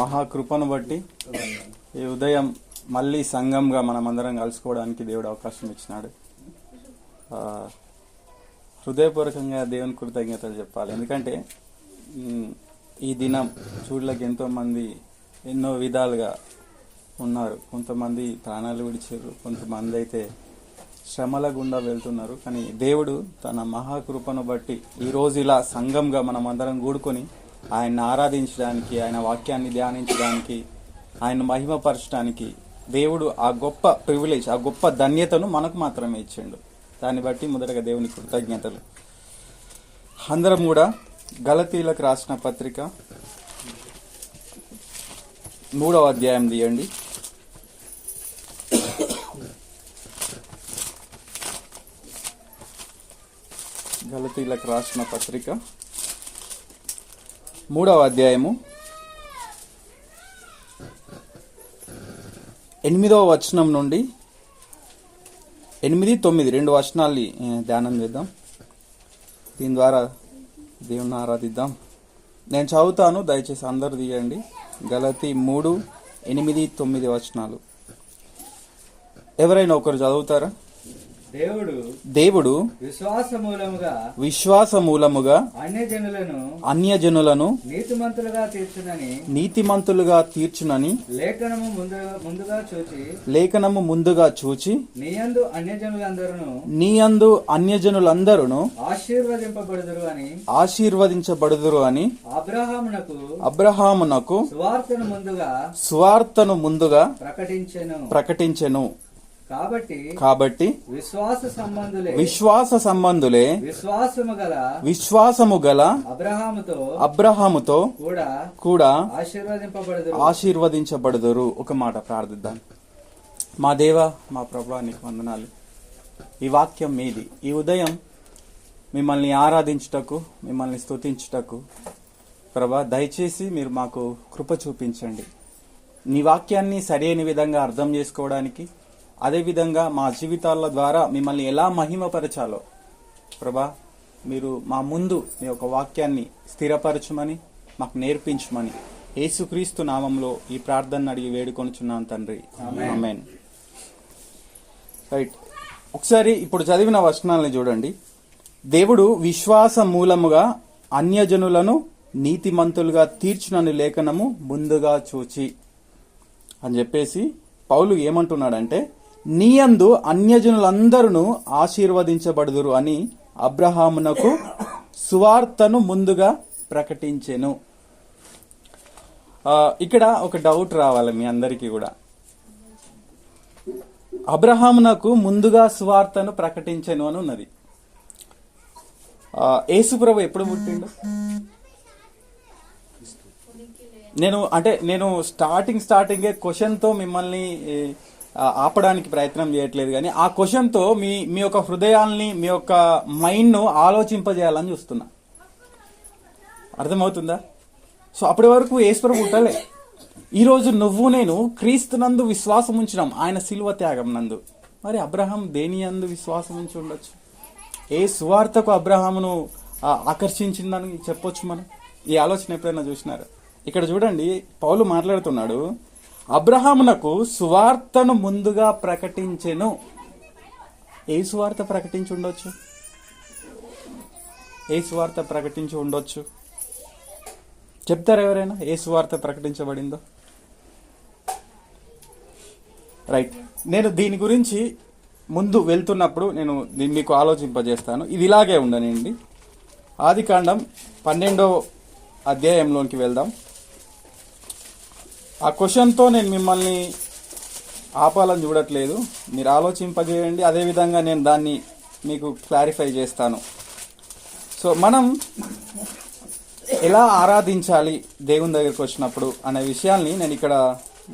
మహాకృపను బట్టి ఈ ఉదయం మళ్ళీ సంఘంగా మనం అందరం కలుసుకోవడానికి దేవుడు అవకాశం ఇచ్చినాడు. హృదయపూర్వకంగా దేవుని కృతజ్ఞతలు చెప్పాలి. ఎందుకంటే ఈ దినం చూడలేక ఎంతోమంది ఎన్నో విధాలుగా ఉన్నారు. కొంతమంది ప్రాణాలు విడిచారు, కొంతమంది అయితే శ్రమల గుండా వెళ్తున్నారు. కానీ దేవుడు తన మహాకృపను బట్టి ఈరోజు ఇలా సంఘంగా మనం అందరం కూడుకొని ఆయన్ని ఆరాధించడానికి, ఆయన వాక్యాన్ని ధ్యానించడానికి, ఆయన మహిమపరచడానికి దేవుడు ఆ గొప్ప ప్రివిలేజ్, ఆ గొప్ప ధన్యతను మనకు మాత్రమే ఇచ్చిండు. దాన్ని బట్టి మొదటగా దేవుని కృతజ్ఞతలు. అందరం కూడా గలతీలకు రాసిన పత్రిక 3వ అధ్యాయం తీయండి. గలతీలకు రాసిన పత్రిక 3వ అధ్యాయము 8వ వచనం నుండి 8, 9 2 వచనాల్ని ధ్యానం చేద్దాం. దీని ద్వారా దేవుని ఆరాధిద్దాం. నేను చదువుతాను, దయచేసి అందరూ తీయండి. గలతీ 3, 8, 9 వచనాలు. ఎవరైనా ఒకరు చదువుతారా? దేవుడు విశ్వాసమూలముగా అన్యజనులను నీతిమంతులుగా తీర్చునని లేఖనము ముందుగా చూచి నీయందు అన్యజనులందరూ ఆశీర్వదించబడుదురు అని అబ్రహామునకు సువార్తను ముందుగా ప్రకటించెను. కాబట్టి విశ్వాస సంబంధులే విశ్వాసము గల అబ్రహాముతో కూడా ఆశీర్వదించబడుదురు. ఒక మాట ప్రార్థిద్దాం. మా దేవా, మా ప్రభువా, నీకు వందనాలు. ఈ వాక్యం మీది. ఈ ఉదయం మిమ్మల్ని ఆరాధించుటకు, మిమ్మల్ని స్తుతించుటకు ప్రభా దయచేసి మీరు మాకు కృప చూపించండి. నీ వాక్యాన్ని సరైన విధంగా అర్థం చేసుకోవడానికి, అదేవిధంగా మా జీవితాల ద్వారా మిమ్మల్ని ఎలా మహిమపరచాలో ప్రభా మీరు మా ముందు మీ యొక్క వాక్యాన్ని స్థిరపరచమని, మాకు నేర్పించమని యేసుక్రీస్తు నామంలో ఈ ప్రార్థన అడిగి వేడుకొనుచున్నాను తండ్రి, ఆమేన్. రైట్, ఒకసారి ఇప్పుడు చదివిన వచనాలని చూడండి. దేవుడు విశ్వాస మూలముగా అన్యజనులను నీతిమంతులుగా తీర్చునని లేఖనము ముందుగా చూచి అని చెప్పేసి పౌలు ఏమంటున్నాడంటే, నీయందు అన్యజనులందరూ ఆశీర్వదించబడుదురు అని అబ్రహామునకు సువార్తను ముందుగా ప్రకటించెను. ఇక్కడ ఒక డౌట్ రావాలి మీ అందరికీ కూడా. అబ్రహామునకు ముందుగా సువార్తను ప్రకటించెను అని ఉన్నది. యేసుప్రభు ఎప్పుడు పుట్టిండు? నేను స్టార్టింగే క్వశ్చన్తో మిమ్మల్ని ఆపడానికి ప్రయత్నం చేయట్లేదు, కానీ ఆ క్వశ్చన్తో మీ యొక్క హృదయాల్ని, మీ యొక్క మైండ్ను ఆలోచింపజేయాలని చూస్తున్నా. అర్థమవుతుందా? సో అప్పటి వరకు యేసుప్రభు పుట్టలే. ఈరోజు నువ్వు నేను క్రీస్తునందు విశ్వాసం ఉంచినాం, ఆయన శిలువ త్యాగం నందు. మరి అబ్రహాం దేని యందు విశ్వాసం ఉంచి ఉండొచ్చు? ఏ సువార్తకు అబ్రహామును ఆకర్షించిందని చెప్పొచ్చు మనం? ఈ ఆలోచన ఎప్పుడైనా చూసినారు? ఇక్కడ చూడండి, పౌలు మాట్లాడుతున్నాడు, అబ్రహామునకు సువార్తను ముందుగా ప్రకటించెను. ఏ సువార్త ప్రకటించి ఉండొచ్చు? ఏ సువార్త ప్రకటించి ఉండొచ్చు? చెప్తారా ఎవరైనా ఏ సువార్త ప్రకటించబడిందో? రైట్, నేను దీని గురించి ముందు వెళ్తున్నప్పుడు నేను దీన్ని మీకు ఆలోచింపజేస్తాను. ఇది ఇలాగే ఉండనండి. ఆదికాండం 12వ అధ్యాయంలోనికి వెళ్దాం. ఆ క్వశ్చన్తో నేను మిమ్మల్ని ఆపాలని చూడట్లేదు, మీరు ఆలోచింపజేయండి. అదేవిధంగా నేను దాన్ని మీకు క్లారిఫై చేస్తాను. సో మనం ఎలా ఆరాధించాలి దేవుని దగ్గరికి వచ్చినప్పుడు అనే విషయాల్ని నేను ఇక్కడ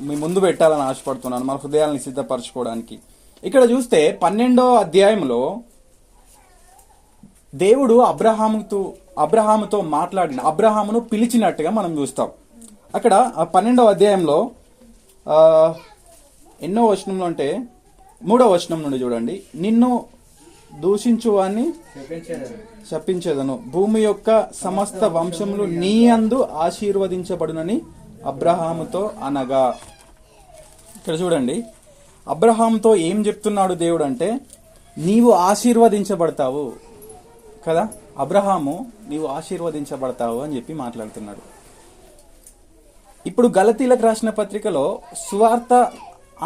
మీ ముందు పెట్టాలని ఆశపడుతున్నాను, మన హృదయాల్ని సిద్ధపరచుకోవడానికి. ఇక్కడ చూస్తే 12వ అధ్యాయంలో దేవుడు అబ్రహాముతో మాట్లాడిన, అబ్రహామును పిలిచినట్టుగా మనం చూస్తాం. అక్కడ 12వ అధ్యాయంలో ఎన్నో వచనంలో అంటే 3వ వచనం నుండి చూడండి. నిన్ను దూషించువాన్ని శపించేదను, భూమి యొక్క సమస్త వంశములు నీ అందు ఆశీర్వదించబడునని అబ్రహాముతో అనగా, ఇక్కడ చూడండి, అబ్రహాంతో ఏం చెప్తున్నాడు దేవుడు అంటే, నీవు ఆశీర్వదించబడతావు కదా, అబ్రహాము నీవు ఆశీర్వదించబడతావు అని చెప్పి మాట్లాడుతున్నాడు. ఇప్పుడు గలతీలకు రాసిన పత్రికలో సువార్త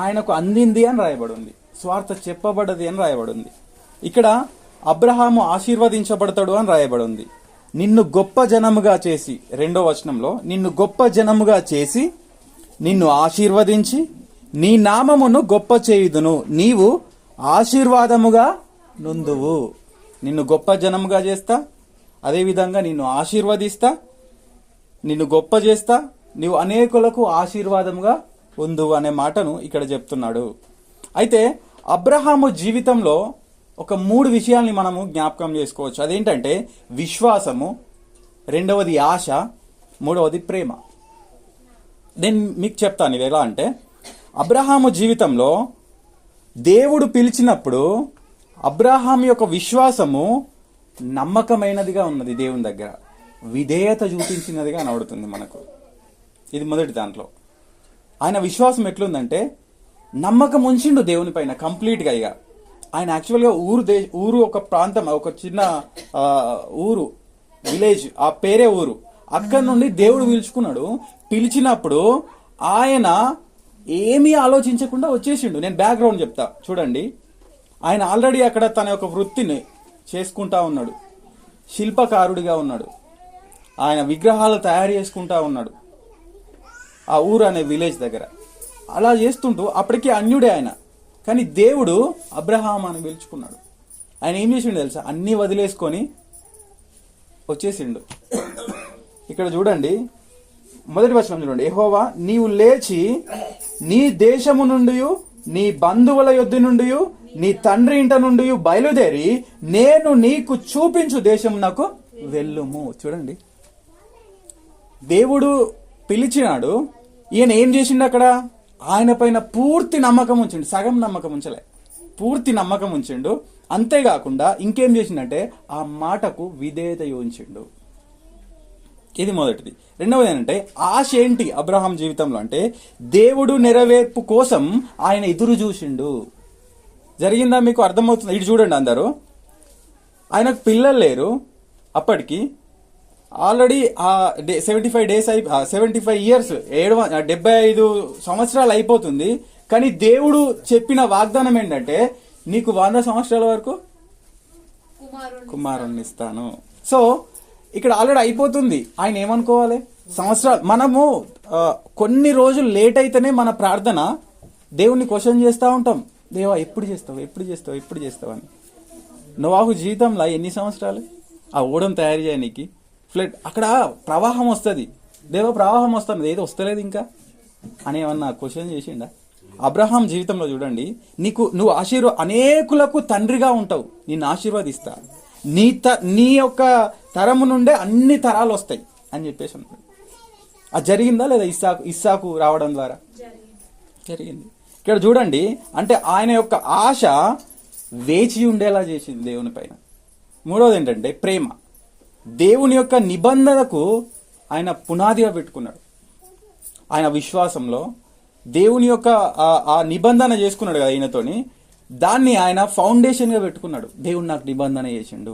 ఆయనకు అందింది అని రాయబడి ఉంది, సువార్త చెప్పబడది అని రాయబడి ఉంది. ఇక్కడ అబ్రహాము ఆశీర్వదించబడతాడు అని రాయబడి ఉంది. నిన్ను గొప్ప జనముగా చేసి, 2వ వచనంలో, నిన్ను గొప్ప జనముగా చేసి నిన్ను ఆశీర్వదించి నీ నామమును గొప్ప చేయుదును, నీవు ఆశీర్వాదముగా నొందువు. నిన్ను గొప్ప జనముగా చేస్తా, అదేవిధంగా నిన్ను ఆశీర్వదిస్తా, నిన్ను గొప్ప చేస్తా, నీవు అనేకులకు ఆశీర్వాదముగా ఉందువు అనే మాటను ఇక్కడ చెప్తున్నాడు. అయితే అబ్రహాము జీవితంలో ఒక 3 విషయాల్ని మనము జ్ఞాపకం చేసుకోవచ్చు. అదేంటంటే విశ్వాసము, 2వది ఆశ, 3వది ప్రేమ. నేను మీకు చెప్తాను ఇవి ఎలా అంటే, అబ్రహాము జీవితంలో దేవుడు పిలిచినప్పుడు అబ్రహాం యొక్క విశ్వాసము నమ్మకమైనదిగా ఉన్నది, దేవుని దగ్గర విధేయత చూపించినదిగా కనబడుతుంది మనకు. ఇది మొదటి దాంట్లో. ఆయన విశ్వాసం ఎట్లుందంటే నమ్మకం ఉంచిండు దేవుని పైన కంప్లీట్గా. ఇక ఆయన యాక్చువల్గా ఊరు ఒక ప్రాంతం, ఒక చిన్న ఊరు, విలేజ్, ఆ పేరే ఊరు. అక్కడి నుండి దేవుడు పిలుచుకున్నాడు. పిలిచినప్పుడు ఆయన ఏమీ ఆలోచించకుండా వచ్చేసిండు. నేను బ్యాక్గ్రౌండ్ చెప్తా చూడండి. ఆయన ఆల్రెడీ అక్కడ తన యొక్క వృత్తిని చేసుకుంటా ఉన్నాడు, శిల్పకారుడిగా ఉన్నాడు, ఆయన విగ్రహాలు తయారు చేసుకుంటా ఉన్నాడు ఆ ఊరు అనే విలేజ్ దగ్గర. అలా చేస్తుంటూ అప్పటికి అన్యుడే ఆయన, కానీ దేవుడు అబ్రహాం అని పిలుచుకున్నాడు. ఆయన ఏం చేసిండు తెలుసా, అన్నీ వదిలేసుకొని వచ్చేసిండు. ఇక్కడ చూడండి, మొదటి వచనం చూడండి. యెహోవా నీవు లేచి నీ దేశము నుండి, నీ బంధువుల యొద్ద నుండి, నీ తండ్రి ఇంట నుండి బయలుదేరి నేను నీకు చూపించు దేశం నాకు వెళ్ళుము. చూడండి, దేవుడు పిలిచినాడు. ఈయన ఏం చేసిండు అక్కడ, ఆయన పైన పూర్తి నమ్మకం ఉంచిండు. సగం నమ్మకం ఉంచలే, పూర్తి నమ్మకం ఉంచిండు. అంతేకాకుండా ఇంకేం చేసిండంటే ఆ మాటకు విధేయత ఉంచిండు. ఇది మొదటిది. రెండవది ఏంటంటే ఆశ ఏంటి అబ్రహాం జీవితంలో అంటే, దేవుడు నెరవేర్పు కోసం ఆయన ఎదురు చూసిండు. జరిగిందా మీకు అర్థమవుతుంది? ఇటు చూడండి అందరూ, ఆయనకు పిల్లలు లేరు అప్పటికి. ఆల్రెడీ 75 ఇయర్స్ 75 సంవత్సరాలు అయిపోతుంది. కానీ దేవుడు చెప్పిన వాగ్దానం ఏంటంటే, నీకు 100 సంవత్సరాల వరకు కుమారుణ్ణి ఇస్తాను. సో ఇక్కడ ఆల్రెడీ అయిపోతుంది. ఆయన ఏమనుకోవాలి, సంవత్సరాలు. మనము కొన్ని రోజులు లేట్ అయితేనే మన ప్రార్థన దేవుణ్ణి క్వశ్చన్ చేస్తూ ఉంటాం, దేవా ఎప్పుడు చేస్తావు, ఎప్పుడు చేస్తావు, ఎప్పుడు చేస్తావు అని. నోవాహు జీవితంలో ఎన్ని సంవత్సరాలు ఆ ఓడం తయారు చేయడానికి, ఫ్లడ్, అక్కడ ప్రవాహం వస్తుంది, దేవ ప్రవాహం వస్తుంది, ఏదో వస్తలేదు ఇంకా అని ఏమన్నా క్వశ్చన్ చేసిండా? అబ్రహాం జీవితంలో చూడండి, నువ్వు అనేకులకు తండ్రిగా ఉంటావు, నిన్ను ఆశీర్వదిస్తా, నీ యొక్క తరము నుండే అన్ని తరాలు వస్తాయి అని చెప్పేసి అన్నాడు. అది జరిగిందా లేదా? ఇస్సాకు రావడం ద్వారా జరిగింది. ఇక్కడ చూడండి, అంటే ఆయన యొక్క ఆశ వేచి ఉండేలా చేసింది దేవుని పైన. మూడవది ఏంటంటే ప్రేమ. దేవుని యొక్క నిబంధనకు ఆయన పునాదిగా పెట్టుకున్నాడు. ఆయన విశ్వాసంలో దేవుని యొక్క ఆ నిబంధన చేసుకున్నాడు కదా ఈయనతోని, దాన్ని ఆయన ఫౌండేషన్గా పెట్టుకున్నాడు. దేవుడు నాకు నిబంధన చేసిండు.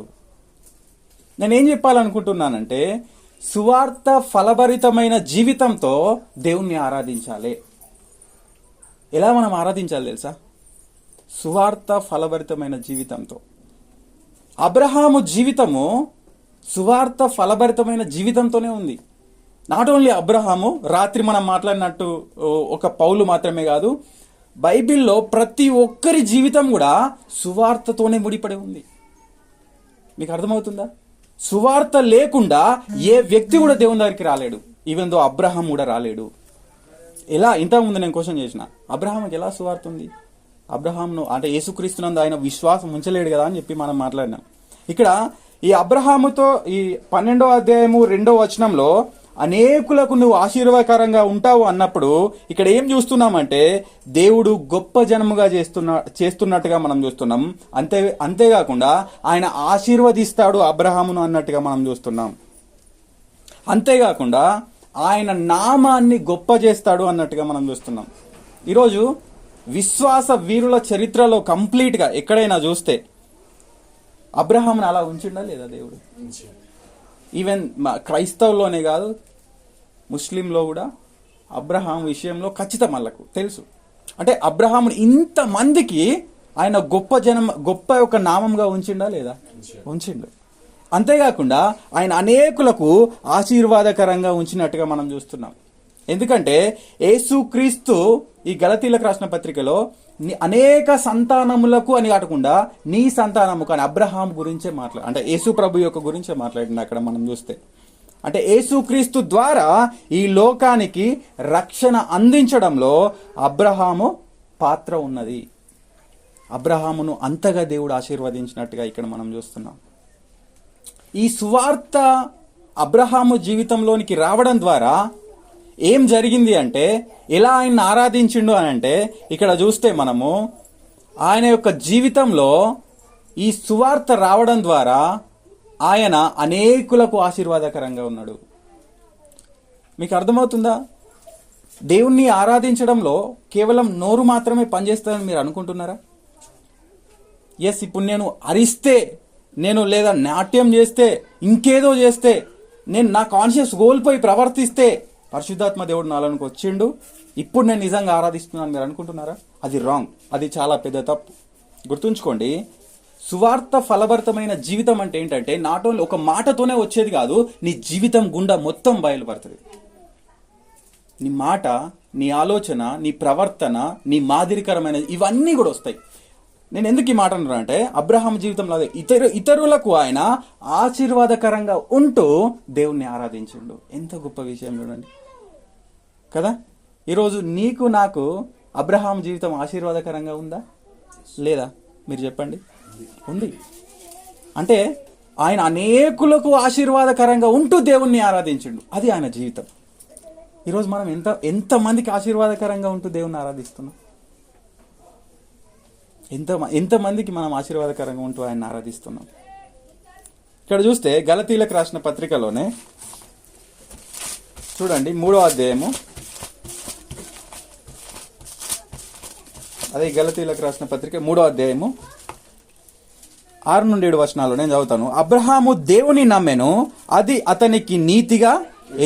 నేనేం చెప్పాలనుకుంటున్నానంటే, సువార్త ఫలభరితమైన జీవితంతో దేవుణ్ణి ఆరాధించాలి. ఎలా మనం ఆరాధించాలి తెలుసా? సువార్త ఫలభరితమైన జీవితంతో. అబ్రహాము జీవితము సువార్త ఫలభరితమైన జీవితంతోనే ఉంది. నాట్ ఓన్లీ అబ్రహాము, రాత్రి మనం మాట్లాడినట్టు ఒక పౌలు మాత్రమే కాదు, బైబిల్లో ప్రతి ఒక్కరి జీవితం కూడా సువార్తతోనే ముడిపడి ఉంది. మీకు అర్థమవుతుందా? సువార్త లేకుండా ఏ వ్యక్తి కూడా దేవుని దగ్గరికి రాలేడు. ఈవెన్ దో అబ్రహాం కూడా రాలేడు. ఎలా? ఇంతకుముందు నేను క్వశ్చన్ చేసిన, అబ్రహాంకి ఎలా సువార్త ఉంది? అబ్రహాంను అంటే యేసుక్రీస్తునందు ఆయన విశ్వాసం ఉంచలేడు కదా అని చెప్పి మనం మాట్లాడినాం. ఇక్కడ ఈ అబ్రహాముతో ఈ 12వ అధ్యాయము 2వ వచనంలో అనేకులకు నువ్వు ఆశీర్వాదకరంగా ఉంటావు అన్నప్పుడు ఇక్కడ ఏం చూస్తున్నామంటే, దేవుడు గొప్ప జనముగా చేస్తున్నట్టుగా మనం చూస్తున్నాం. అంతేకాకుండా ఆయన ఆశీర్వదిస్తాడు అబ్రహామును అన్నట్టుగా మనం చూస్తున్నాం. అంతేకాకుండా ఆయన నామాన్ని గొప్ప చేస్తాడు అన్నట్టుగా మనం చూస్తున్నాం. ఈరోజు విశ్వాస వీరుల చరిత్రలో కంప్లీట్గా ఎక్కడైనా చూస్తే అబ్రహాంని అలా ఉంచిండా లేదా దేవుడు? ఈవెన్ క్రైస్తవుల్లోనే కాదు, ముస్లింలో కూడా అబ్రహాం విషయంలో ఖచ్చితం వాళ్ళకు తెలుసు. అంటే అబ్రహాంని ఇంతమందికి ఆయన గొప్ప ఒక నామంగా ఉంచిండా లేదా? ఉంచిండు. అంతేకాకుండా ఆయన అనేకులకు ఆశీర్వాదకరంగా ఉంచినట్టుగా మనం చూస్తున్నాం. ఎందుకంటే యేసుక్రీస్తు ఈ గలతీలకు రాసిన పత్రికలో అనేక సంతానములకు అని కాకుండా నీ సంతానము కానీ అబ్రహాం గురించే అంటే యేసు ప్రభు యొక్క గురించే మాట్లాడింది అక్కడ మనం చూస్తే. అంటే యేసుక్రీస్తు ద్వారా ఈ లోకానికి రక్షణ అందించడంలో అబ్రహాము పాత్ర ఉన్నది. అబ్రహామును అంతగా దేవుడు ఆశీర్వదించినట్టుగా ఇక్కడ మనం చూస్తున్నాం. ఈ సువార్త అబ్రహాము జీవితంలోనికి రావడం ద్వారా ఏం జరిగింది అంటే, ఎలా ఆయన్ని ఆరాధించిండు అని అంటే, ఇక్కడ చూస్తే మనము ఆయన యొక్క జీవితంలో ఈ సువార్త రావడం ద్వారా ఆయన అనేకులకు ఆశీర్వాదకరంగా ఉన్నాడు. మీకు అర్థమవుతుందా? దేవుణ్ణి ఆరాధించడంలో కేవలం నోరు మాత్రమే పనిచేస్తుందని మీరు అనుకుంటున్నారా? ఎస్, ఇప్పుడు నేను అరిస్తే, నేను లేదా నాట్యం చేస్తే, ఇంకేదో చేస్తే, నేను నా కాన్షియస్ కోల్పోయి ప్రవర్తిస్తే పరిశుద్ధాత్మ దేవుడు నాలోనికి వచ్చిండు, ఇప్పుడు నేను నిజంగా ఆరాధిస్తున్నాను మీరు అనుకుంటున్నారా? అది రాంగ్. అది చాలా పెద్ద తప్పు. గుర్తుంచుకోండి, సువార్త ఫలభరితమైన జీవితం అంటే ఏంటంటే నాట్ ఓన్లీ ఒక మాటతోనే వచ్చేది కాదు, నీ జీవితం గుండా మొత్తం బయలుపడుతుంది. నీ మాట, నీ ఆలోచన, నీ ప్రవర్తన, నీ మాదిరికరమైన ఇవన్నీ కూడా వస్తాయి. నేను ఎందుకు ఈ మాట అన్నా అంటే, అబ్రహాం జీవితంలో ఇతరులకు ఆయన ఆశీర్వాదకరంగా ఉంటూ దేవుణ్ణి ఆరాధించిండు. ఎంత గొప్ప విషయం చూడండి కదా. ఈరోజు నీకు నాకు అబ్రహాం జీవితం ఆశీర్వాదకరంగా ఉందా లేదా? మీరు చెప్పండి. ఉంది. అంటే ఆయన అనేకులకు ఆశీర్వాదకరంగా ఉంటూ దేవుణ్ణి ఆరాధించిండు. అది ఆయన జీవితం. ఈరోజు మనం ఎంతమందికి ఆశీర్వాదకరంగా ఉంటూ దేవుణ్ణి ఆరాధిస్తున్నాం? ఎంతమందికి మనం ఆశీర్వాదకరంగా ఉంటూ ఆయన ఆరాధిస్తున్నాం? ఇక్కడ చూస్తే గలతీలకు రాసిన పత్రికలోనే చూడండి, 3వ అధ్యాయము, అదే గలతీలకు రాసిన పత్రిక 3వ అధ్యాయము 6 నుండి 7 వచనాలు నేను చదువుతాను. అబ్రహాము దేవుని నమ్మెను, అది అతనికి నీతిగా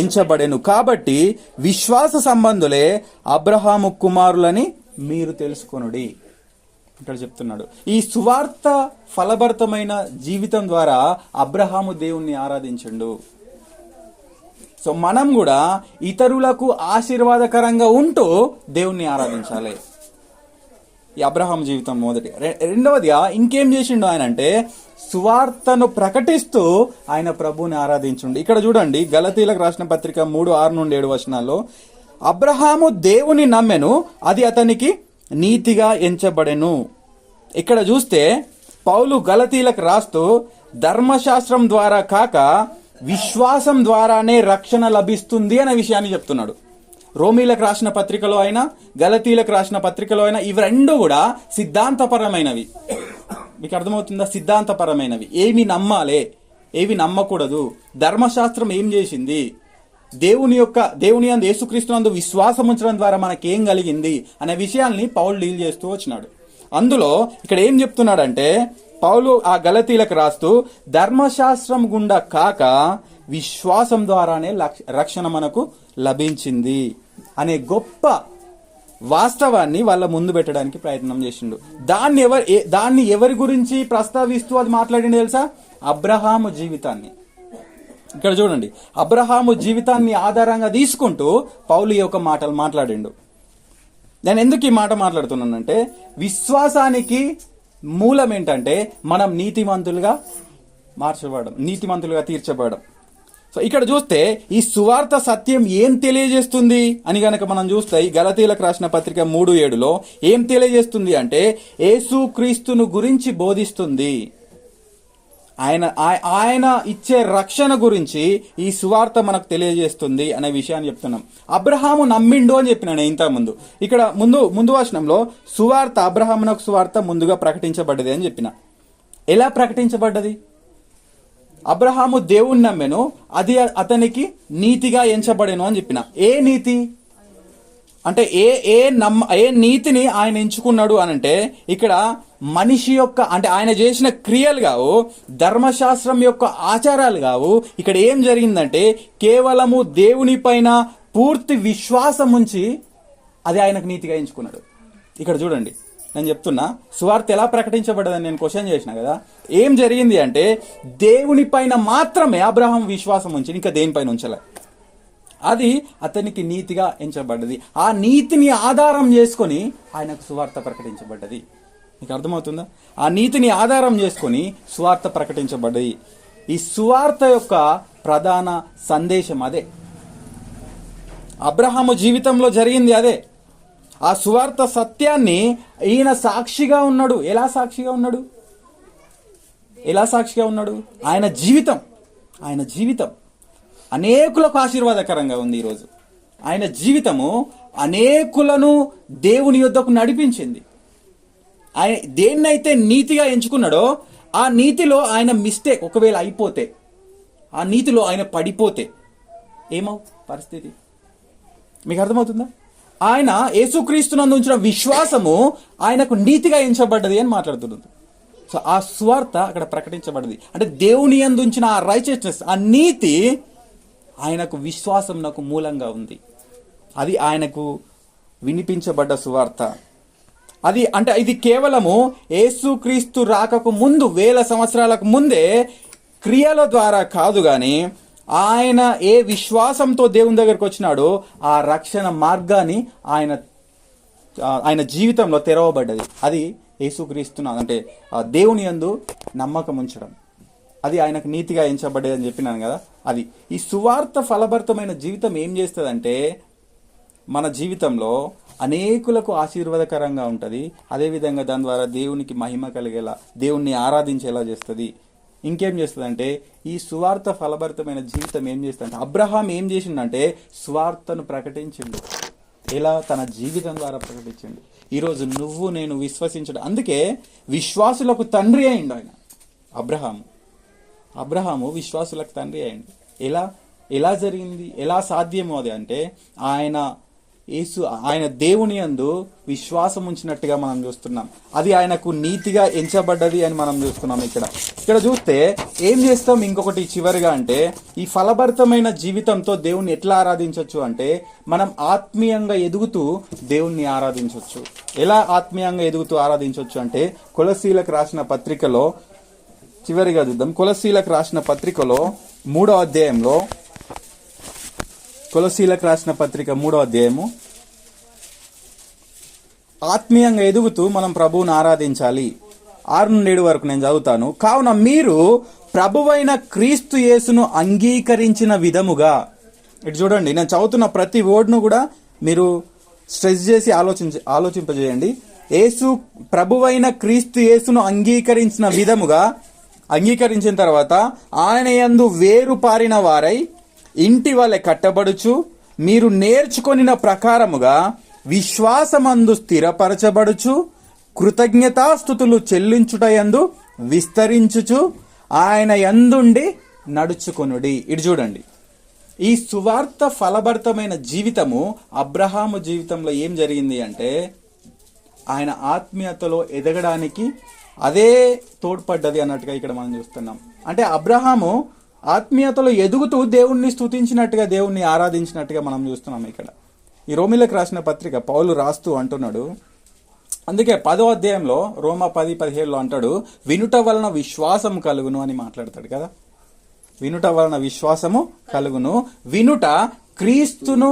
ఎంచబడెను, కాబట్టి విశ్వాస సంబంధులే అబ్రహాము కుమారులని మీరు తెలుసుకొనుడి. ఇక్కడ చెప్తున్నాడు, ఈ సువార్త ఫలభరితమైన జీవితం ద్వారా అబ్రహాము దేవుణ్ణి ఆరాధించండు. సో మనం కూడా ఇతరులకు ఆశీర్వాదకరంగా ఉంటూ దేవుణ్ణి ఆరాధించాలి. ఈ అబ్రహాం జీవితం మొదటి. రెండవదిగా ఇంకేం చేసిండు ఆయన అంటే, సువార్తను ప్రకటిస్తూ ఆయన ప్రభువుని ఆరాధించుండు. ఇక్కడ చూడండి, గలతీలకు రాసిన పత్రిక 3:6 నుండి 7 వచనాల్లో, అబ్రహాము దేవుని నమ్మెను, అది అతనికి నీతిగా ఎంచబడెను. ఇక్కడ చూస్తే పౌలు గలతీలకు రాస్తూ ధర్మశాస్త్రం ద్వారా కాక విశ్వాసం ద్వారానే రక్షణ లభిస్తుంది అనే విషయాన్ని చెప్తున్నాడు. రోమీలకు రాసిన పత్రికలో అయినా, గలతీలకు రాసిన పత్రికలో అయినా ఇవి రెండు కూడా సిద్ధాంతపరమైనవి. మీకు అర్థమవుతుందా? సిద్ధాంతపరమైనవి. ఏమి నమ్మాలి, ఏవి నమ్మకూడదు, ధర్మశాస్త్రం ఏం చేసింది, దేవుని యందు యేసుక్రీస్తునందు విశ్వాసం ఉంచడం ద్వారా మనకేం కలిగింది అనే విషయాల్ని పౌలు డీల్ చేస్తూ వచ్చినాడు. అందులో ఇక్కడ ఏం చెప్తున్నాడంటే, పౌలు ఆ గలతీలకు రాస్తూ ధర్మశాస్త్రం గుండా కాక విశ్వాసం ద్వారానే రక్షణ మనకు లభించింది అనే గొప్ప వాస్తవాన్ని వాళ్ళ ముందు పెట్టడానికి ప్రయత్నం చేసిండు. దాన్ని ఎవరి గురించి ప్రస్తావిస్తూ అది మాట్లాడిండు తెలుసా? అబ్రహాము జీవితాన్ని. ఇక్కడ చూడండి, అబ్రహాము జీవితాన్ని ఆధారంగా తీసుకుంటూ పౌలు ఈ యొక్క మాటలు మాట్లాడిండు. నేను ఎందుకు ఈ మాట మాట్లాడుతున్నానంటే, విశ్వాసానికి మూలం ఏంటంటే మనం నీతిమంతులుగా మార్చబడడం, నీతిమంతులుగా తీర్చబడడం. సో ఇక్కడ చూస్తే ఈ సువార్త సత్యం ఏం తెలియజేస్తుంది అని గనక మనం చూస్తే, ఈ గలతీలకు రాసిన పత్రిక 3:7లో ఏం తెలియజేస్తుంది అంటే, యేసుక్రీస్తును గురించి బోధిస్తుంది. ఆయన ఇచ్చే రక్షణ గురించి ఈ సువార్త మనకు తెలియజేస్తుంది అనే విషయాన్ని చెప్తున్నాం. అబ్రహాము నమ్మిండు అని చెప్పినాను ఇంతకుముందు. ఇక్కడ ముందు వచనంలో సువార్త, అబ్రహామునకు సువార్త ముందుగా ప్రకటించబడ్డది అని చెప్పిన. ఎలా ప్రకటించబడ్డది? అబ్రహాము దేవుణ్ణి నమ్మెను, అది అతనికి నీతిగా ఎంచబడెను అని చెప్పిన. ఏ నీతి అంటే ఏ నీతిని ఆయన ఎంచుకున్నాడు అనంటే, ఇక్కడ మనిషి యొక్క అంటే ఆయన చేసిన క్రియలు కావు, ధర్మశాస్త్రం యొక్క ఆచారాలు కావు. ఇక్కడ ఏం జరిగిందంటే కేవలము దేవుని పైన పూర్తి విశ్వాసం ఉంచి అది ఆయనకు నీతిగా ఎంచుకున్నాడు. ఇక్కడ చూడండి, నేను చెప్తున్నా సువార్త ఎలా ప్రకటించబడ్డదని నేను క్వశ్చన్ చేసిన కదా. ఏం జరిగింది అంటే దేవుని పైన మాత్రమే అబ్రహాం విశ్వాసం ఉంచి ఇంకా దేనిపైన ఉంచలే, అది అతనికి నీతిగా ఎంచబడ్డది. ఆ నీతిని ఆధారం చేసుకొని ఆయనకు సువార్త ప్రకటించబడ్డది. మీకు అర్థమవుతుందా? ఆ నీతిని ఆధారం చేసుకొని సువార్త ప్రకటించబడ్డది. ఈ సువార్త యొక్క ప్రధాన సందేశం అదే. అబ్రహాము జీవితంలో జరిగింది అదే. ఆ సువార్త సత్యాన్ని ఈయన సాక్షిగా ఉన్నాడు. ఎలా సాక్షిగా ఉన్నాడు? ఆయన జీవితం అనేకులకు ఆశీర్వాదకరంగా ఉంది. ఈరోజు ఆయన జీవితము అనేకులను దేవుని యొద్దకు నడిపించింది. ఆయన దేన్నైతే నీతిగా ఎంచుకున్నాడో ఆ నీతిలో ఆయన మిస్టేక్ ఒకవేళ అయిపోతే, ఆ నీతిలో ఆయన పడిపోతే ఏమవు పరిస్థితి మీకు అర్థమవుతుందా? ఆయన యేసుక్రీస్తునందు ఉంచిన విశ్వాసము ఆయనకు నీతిగా ఎంచబడ్డది అని మాట్లాడుతున్నది. సో ఆ సువార్త అక్కడ ప్రకటించబడ్డది. అంటే దేవుని యందు ఉంచిన ఆ రైచియస్నెస్, ఆ నీతి ఆయనకు విశ్వాసంనకు మూలంగా ఉంది. అది ఆయనకు వినిపించబడ్డ సువార్త. ఇది కేవలము యేసుక్రీస్తు రాకకు ముందు 1000 సంవత్సరాలకు ముందే క్రియల ద్వారా కాదు గాని ఆయన ఏ విశ్వాసంతో దేవుని దగ్గరకు వచ్చినాడో ఆ రక్షణ మార్గాన్ని ఆయన జీవితంలో తెరవబడ్డది. అది యేసుక్రీస్తును అంటే దేవుని యందు నమ్మకం ఉంచడం, అది ఆయనకు నీతిగా ఎంచబడ్డది అని చెప్పినాను కదా. అది ఈ సువార్త ఫలభరితమైన జీవితం ఏం చేస్తుందంటే మన జీవితంలో అనేకులకు ఆశీర్వాదకరంగా ఉంటుంది. అదేవిధంగా దాని ద్వారా దేవునికి మహిమ కలిగేలా, దేవుణ్ణి ఆరాధించేలా చేస్తుంది. ఇంకేం చేస్తుందంటే ఈ సువార్త ఫలభరితమైన జీవితం ఏం చేస్తుందంటే అబ్రహాం ఏం చేసిండంటే సువార్తను ప్రకటించిండు. ఎలా? తన జీవితం ద్వారా ప్రకటించిండు. ఈరోజు నువ్వు నేను విశ్వసించడం, అందుకే విశ్వాసులకు తండ్రి అయిండు ఆయన. అబ్రహాము విశ్వాసులకు తండ్రి అయిండు. ఎలా జరిగింది? ఎలా సాధ్యమో అది అంటే ఆయన దేవుని యందు విశ్వాసం ఉంచినట్టుగా మనం చూస్తున్నాం. అది ఆయనకు నీతిగా ఎంచబడ్డది అని మనం చూస్తున్నాం. ఇక్కడ చూస్తే ఏం చేస్తాం ఇంకొకటి చివరిగా అంటే ఈ ఫలభరితమైన జీవితంతో దేవుణ్ణి ఎట్లా ఆరాధించవచ్చు అంటే మనం ఆత్మీయంగా ఎదుగుతూ దేవుణ్ణి ఆరాధించవచ్చు. ఎలా ఆత్మీయంగా ఎదుగుతూ ఆరాధించవచ్చు అంటే కొలస్సీలకు రాసిన పత్రికలో చివరిగా చూద్దాం. కొలస్సీలకు రాసిన పత్రికలో 3వ అధ్యాయంలో, కొలస్సీలకు రాసిన పత్రిక 3వ అధ్యాయము, ఆత్మీయంగా ఎదుగుతూ మనం ప్రభువుని ఆరాధించాలి. 6 నుండి 7 వరకు నేను చదువుతాను. కావున మీరు ప్రభువైన క్రీస్తు యేసును అంగీకరించిన విధముగా, ఇటు చూడండి, నేను చదువుతున్న ప్రతి వర్డ్ను కూడా మీరు స్ట్రెస్ చేసి ఆలోచింపజేయండి. ప్రభువైన క్రీస్తు యేసును అంగీకరించిన విధముగా, అంగీకరించిన తర్వాత ఆయన యందు వేరు పారిన వారై ఇంటి వలె కట్టబడుచు మీరు నేర్చుకొనిన ప్రకారముగా విశ్వాసమందు స్థిరపరచబడుచు కృతజ్ఞతాస్తుతులు చెల్లించుటయందు విస్తరించుచు ఆయన యందుండి నడుచుకొనుడి. ఇటు చూడండి, ఈ సువార్త ఫలభరితమైన జీవితము అబ్రహాము జీవితంలో ఏం జరిగింది అంటే ఆయన ఆత్మీయతలో ఎదగడానికి అదే తోడ్పడ్డది అన్నట్టుగా ఇక్కడ మనం చూస్తున్నాం. అంటే అబ్రహాము ఆత్మీయతలో ఎదుగుతూ దేవుణ్ణి స్తుతించినట్టుగా, దేవుణ్ణి ఆరాధించినట్టుగా మనం చూస్తున్నాం. ఇక్కడ ఈ రోమిలకు రాసిన పత్రిక పౌలు రాస్తూ అంటున్నాడు, అందుకే 10వ అధ్యాయంలో రోమా 10:17 అంటాడు, వినుట వలన విశ్వాసం కలుగును అని మాట్లాడతాడు కదా. వినుట వలన విశ్వాసము కలుగును, వినుట క్రీస్తును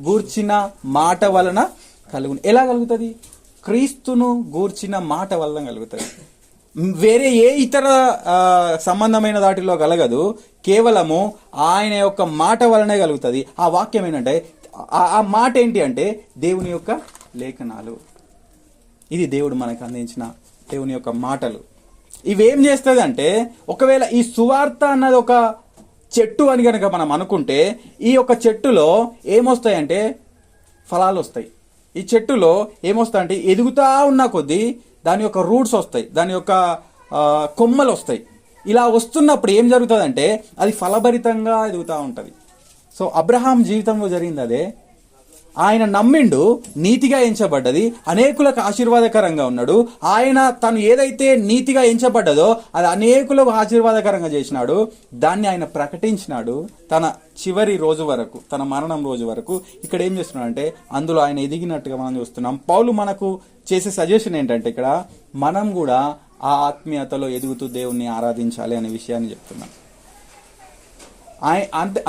గూర్చిన మాట వలన కలుగును. ఎలా కలుగుతుంది? క్రీస్తును గూర్చిన మాట వలన కలుగుతుంది. వేరే ఏ ఇతర సంబంధమైన దాటిలో కలగదు. కేవలము ఆయన యొక్క మాట వలనే కలుగుతుంది. ఆ వాక్యం ఏంటంటే, ఆ మాట ఏంటి అంటే దేవుని యొక్క లేఖనాలు. ఇది దేవుడు మనకు అందించిన దేవుని యొక్క మాటలు. ఇవేం చేస్తుంది అంటే, ఒకవేళ ఈ సువార్త అన్నది ఒక చెట్టు అని కనుక మనం అనుకుంటే, ఈ యొక్క చెట్టులో ఏమొస్తాయంటే ఫలాలు వస్తాయి. ఈ చెట్టులో ఏమొస్తాయంటే ఎదుగుతా ఉన్న కొద్దీ దాని యొక్క రూట్స్ వస్తాయి, దాని యొక్క కొమ్మలు వస్తాయి. ఇలా వస్తున్నప్పుడు ఏం జరుగుతుందంటే అది ఫలభరితంగా ఎదుగుతూ ఉంటుంది. సో అబ్రహాం జీవితంలో జరిగింది అదే. ఆయన నమ్మిండు, నీతిగా ఎంచబడ్డది, అనేకులకు ఆశీర్వాదకరంగా ఉన్నాడు. ఆయన తను ఏదైతే నీతిగా ఎంచబడ్డదో అది అనేకులకు ఆశీర్వాదకరంగా చేసినాడు. దాన్ని ఆయన ప్రకటించినాడు తన చివరి రోజు వరకు, తన మరణం రోజు వరకు. ఇక్కడ ఏం చేస్తున్నాడు అంటే అందులో ఆయన ఎదిగినట్టుగా మనం చూస్తున్నాం. పౌలు మనకు చేసే సజెషన్ ఏంటంటే ఇక్కడ మనం కూడా ఆ ఆత్మీయతలో ఎదుగుతూ దేవుణ్ణి ఆరాధించాలి అనే విషయాన్ని చెప్తున్నాం.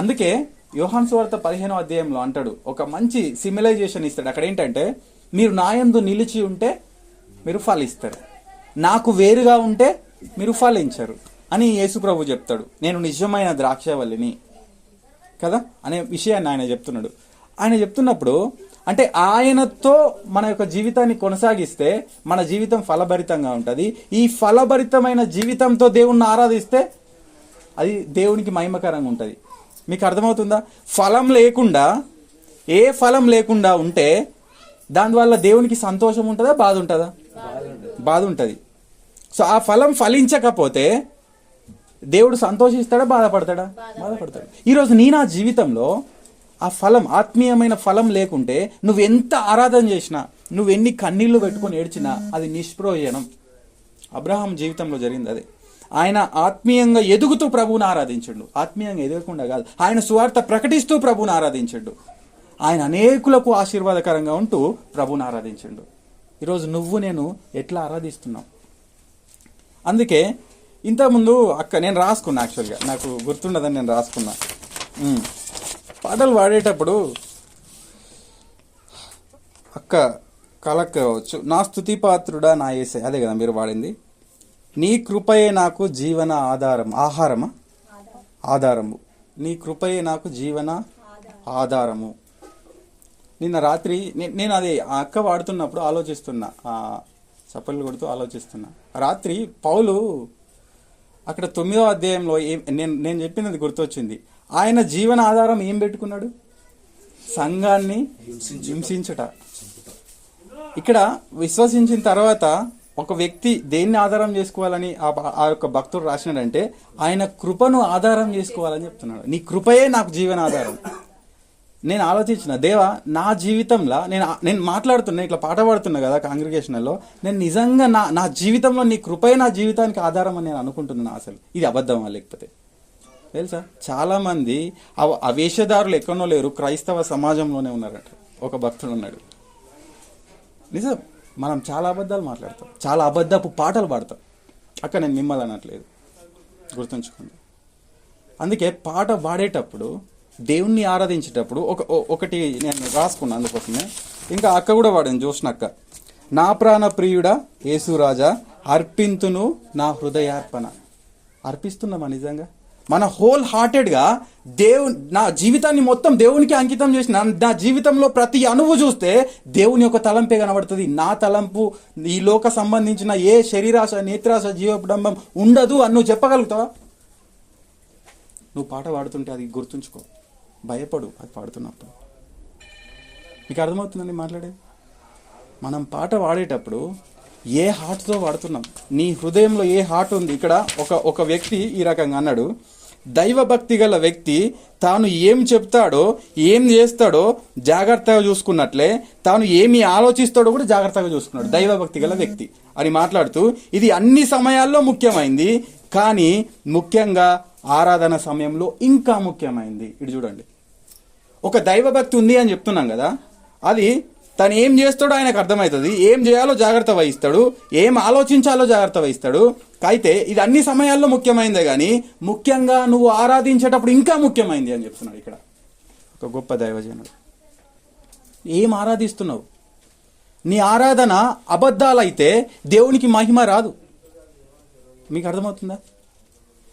అందుకే యోహాను సువార్త 15వ అధ్యాయంలో అంటాడు, ఒక మంచి సిమిలైజేషన్ ఇస్తాడు. అక్కడ ఏంటంటే మీరు నా యందు నిలిచి ఉంటే మీరు ఫలిస్తారు, నాకు వేరుగా ఉంటే మీరు ఫలించరు అని యేసు ప్రభు చెప్తాడు. నేను నిజమైన ద్రాక్షవల్లిని కదా అనే విషయాన్ని ఆయన చెప్తున్నాడు. ఆయన చెప్తున్నప్పుడు అంటే ఆయనతో మన యొక్క జీవితాన్ని కొనసాగిస్తే మన జీవితం ఫలభరితంగా ఉంటుంది. ఈ ఫలభరితమైన జీవితంతో దేవుణ్ణి ఆరాధిస్తే అది దేవునికి మహిమకరంగా ఉంటుంది. మీకు అర్థమవుతుందా? ఫలం లేకుండా, ఏ ఫలం లేకుండా ఉంటే దానివల్ల దేవునికి సంతోషం ఉంటుందా, బాధ ఉంటుందా? బాధ ఉంటుంది. సో ఆ ఫలం ఫలించకపోతే దేవుడు సంతోషిస్తాడా, బాధపడతాడా? బాధపడతాడు. ఈరోజు నా జీవితంలో ఆ ఫలం, ఆత్మీయమైన ఫలం లేకుంటే నువ్వు ఎంత ఆరాధన చేసినా, నువ్వు ఎన్ని కన్నీళ్లు పెట్టుకొని ఏడ్చినా అది నిష్ప్రయోజనం. అబ్రహాం జీవితంలో జరిగింది అదే. ఆయన ఆత్మీయంగా ఎదుగుతూ ప్రభువుని ఆరాధించండు. ఆత్మీయంగా ఎదగకుండా కాదు, ఆయన సువార్త ప్రకటిస్తూ ప్రభువుని ఆరాధించండు. ఆయన అనేకులకు ఆశీర్వాదకరంగా ఉంటూ ప్రభువుని ఆరాధించండు. ఈరోజు నువ్వు నేను ఎట్లా ఆరాధిస్తున్నావు? అందుకే ఇంతకుముందు నేను రాసుకున్నా, యాక్చువల్గా నాకు గుర్తుండదని నేను రాసుకున్నా. పాటలు పాడేటప్పుడు కలక్క కావచ్చు, నా స్తుతి పాత్రుడా నా యేసే, అదే కదా మీరు పాడింది. నీ కృపయే నాకు జీవన ఆధారము, నీ కృపయే నాకు జీవన ఆధారము. నిన్న రాత్రి నేను అది ఆ అక్క వాడుతున్నప్పుడు ఆలోచిస్తున్నా, చప్పట్లు కొడుతూ ఆలోచిస్తున్నా. రాత్రి పౌలు అక్కడ 9వ అధ్యాయంలో నేను చెప్పినది గుర్తొచ్చింది. ఆయన జీవన ఆధారం ఏం పెట్టుకున్నాడు? సంఘాన్ని హింసించుట. ఇక్కడ విశ్వసించిన తర్వాత ఒక వ్యక్తి దేన్ని ఆధారం చేసుకోవాలని ఆ యొక్క భక్తుడు రాసినాడంటే ఆయన కృపను ఆధారం చేసుకోవాలని చెప్తున్నాడు. నీ కృపయే నాకు జీవన ఆధారం. నేను ఆలోచించిన, దేవా నా జీవితంలో నేను మాట్లాడుతున్నా, ఇట్లా పాట పాడుతున్నా కదా కాంగ్రిగేషన్లో, నేను నిజంగా నా జీవితంలో నీ కృపయే నా జీవితానికి ఆధారం అని నేను అనుకుంటున్నాను. అసలు ఇది అబద్ధమా? లేకపోతే తెలుసా, చాలా మంది ఆ వేషధారులు ఎక్కడో లేరు, క్రైస్తవ సమాజంలోనే ఉన్నారట. ఒక భక్తుడు ఉన్నాడు. నిజం, మనం చాలా అబద్ధాలు మాట్లాడతాం, చాలా అబద్ధపు పాటలు పాడతాం. అక్కడ నేను మిమ్మల్ని అనట్లేదు, గుర్తుంచుకోండి. అందుకే పాట పాడేటప్పుడు, దేవుణ్ణి ఆరాధించేటప్పుడు ఒకటి నేను రాసుకున్నాను, అందుకోసమే. ఇంకా అక్క కూడా పాడింది, జోష్నక్క. నా ప్రాణ ప్రియుడా యేసురాజా అర్పింతును నా హృదయార్పణ. అర్పిస్తున్నామా నిజంగా? మన హోల్ హార్టెడ్గా నా జీవితాన్ని మొత్తం దేవునికి అంకితం చేసిన, నా జీవితంలో ప్రతి అణువు చూస్తే దేవుని యొక్క తలంపే కనబడుతుంది. నా తలంపు ఈ లోక సంబంధించిన ఏ శరీరాశ, నేత్రాశ, జీవడంబం ఉండదు అని నువ్వు చెప్పగలుగుతావా? నువ్వు పాట పాడుతుంటే అది గుర్తుంచుకో, భయపడు అది పాడుతున్నప్పుడు. మీకు అర్థమవుతుందని మాట్లాడేది? మనం పాట పాడేటప్పుడు ఏ హార్ట్తో పాడుతున్నాం, నీ హృదయంలో ఏ హార్ట్ ఉంది. ఇక్కడ ఒక వ్యక్తి ఈ రకంగా అన్నాడు, దైవభక్తి గల వ్యక్తి తాను ఏం చెప్తాడో, ఏం చేస్తాడో జాగ్రత్తగా చూసుకున్నట్లే తాను ఏమి ఆలోచిస్తాడో కూడా జాగ్రత్తగా చూసుకున్నాడు దైవభక్తి గల వ్యక్తి అని మాట్లాడుతూ, ఇది అన్ని సమయాల్లో ముఖ్యమైంది, కానీ ముఖ్యంగా ఆరాధన సమయంలో ఇంకా ముఖ్యమైంది. ఇటు చూడండి, ఒక దైవభక్తి ఉంది అని చెప్తున్నాం కదా, అది తను ఏం చేస్తాడో ఆయనకు అర్థమవుతుంది, ఏం చేయాలో జాగ్రత్త వహిస్తాడు, ఏం ఆలోచించాలో జాగ్రత్త వహిస్తాడు. అయితే ఇది అన్ని సమయాల్లో ముఖ్యమైందే, కానీ ముఖ్యంగా నువ్వు ఆరాధించేటప్పుడు ఇంకా ముఖ్యమైంది అని చెప్తున్నాడు ఇక్కడ ఒక గొప్ప దైవజనుడు. ఏం ఆరాధిస్తున్నావు? నీ ఆరాధన అబద్ధాలైతే దేవునికి మహిమ రాదు. మీకు అర్థమవుతుందా?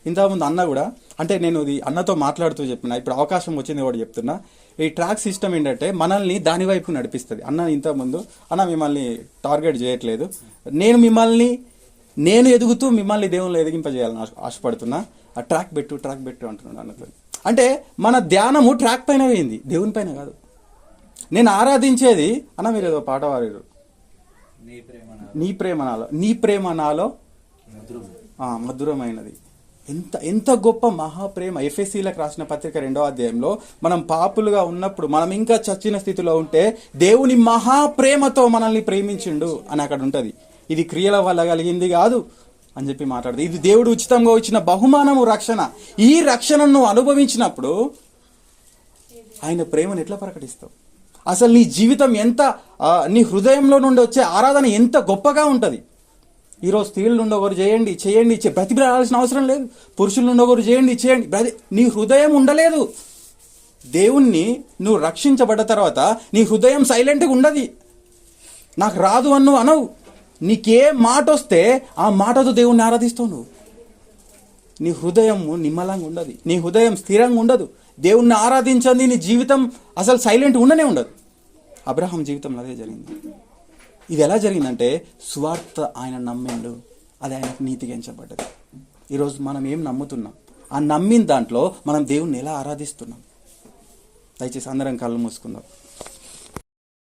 ఇంతకుముందు అన్న కూడా, అంటే నేను ఇది అన్నతో మాట్లాడుతూ చెప్పిన, ఇప్పుడు అవకాశం వచ్చింది కూడా చెప్తున్నా. ఈ ట్రాక్ సిస్టమ్ ఏంటంటే మనల్ని దాని వైపు నడిపిస్తుంది. అన్న ఇంతకుముందు, అన్న మిమ్మల్ని టార్గెట్ చేయట్లేదు, నేను ఎదుగుతూ మిమ్మల్ని దేవుళ్ళు ఎదిగింపజేయాలని ఆశపడుతున్నా, ఆ ట్రాక్ పెట్టు అంటున్నాడు అన్నతో. అంటే మన ధ్యానము ట్రాక్ పైన పోయింది, దేవుని పైన కాదు. నేను ఆరాధించేది, అన్న మీరు ఏదో పాట వాడారు, నీ ప్రేమ నాలో మధురమైనది. ఎంత ఎంత గొప్ప మహాప్రేమ. ఎఫెసీలకు రాసిన పత్రిక 2వ అధ్యాయంలో మనం పాపులుగా ఉన్నప్పుడు, మనం ఇంకా చచ్చిన స్థితిలో ఉంటే దేవుని మహాప్రేమతో మనల్ని ప్రేమించిండు అని అక్కడ ఉంటుంది. ఇది క్రియల వల్ల కలిగింది కాదు అని చెప్పి మాట్లాడుతుంది. ఇది దేవుడు ఉచితంగా ఇచ్చిన బహుమానము, రక్షణ. ఈ రక్షణను అనుభవించినప్పుడు ఆయన ప్రేమను ఎట్లా ప్రకటిస్తావు? అసలు నీ జీవితం ఎంత, నీ హృదయంలో నుండి వచ్చే ఆరాధన ఎంత గొప్పగా ఉంటుంది. ఈరోజు స్త్రీల నుండి ఒకరు చేయండి చేయండి బ్రతిమలాడాల్సిన అవసరం లేదు. పురుషుల నుండి ఒకరు చేయండి చేయండి, నీ హృదయం ఉండలేదు. దేవుణ్ణి నువ్వు రక్షించబడ్డ తర్వాత నీ హృదయం సైలెంట్గా ఉండదు. నాకు రాదు అన్ను అనవు. నీకే మాట వస్తే ఆ మాటతో దేవుణ్ణి ఆరాధిస్తావు. నువ్వు నీ హృదయం నిమ్మలంగా ఉండదు, నీ హృదయం స్థిరంగా ఉండదు. దేవుణ్ణి ఆరాధించండి, నీ జీవితం అసలు సైలెంట్ ఉండనే ఉండదు. అబ్రహాం జీవితంలో అదే జరిగింది. ఇది ఎలా జరిగిందంటే సువార్త ఆయన నమ్మిండు, అది ఆయనకు నీతిగా ఎంచబడ్డది. ఈరోజు మనం ఏం నమ్ముతున్నాం? ఆ నమ్మిన దాంట్లో మనం దేవుణ్ణి ఎలా ఆరాధిస్తున్నాం? దయచేసి అందరం కళ్ళు మూసుకుందాం.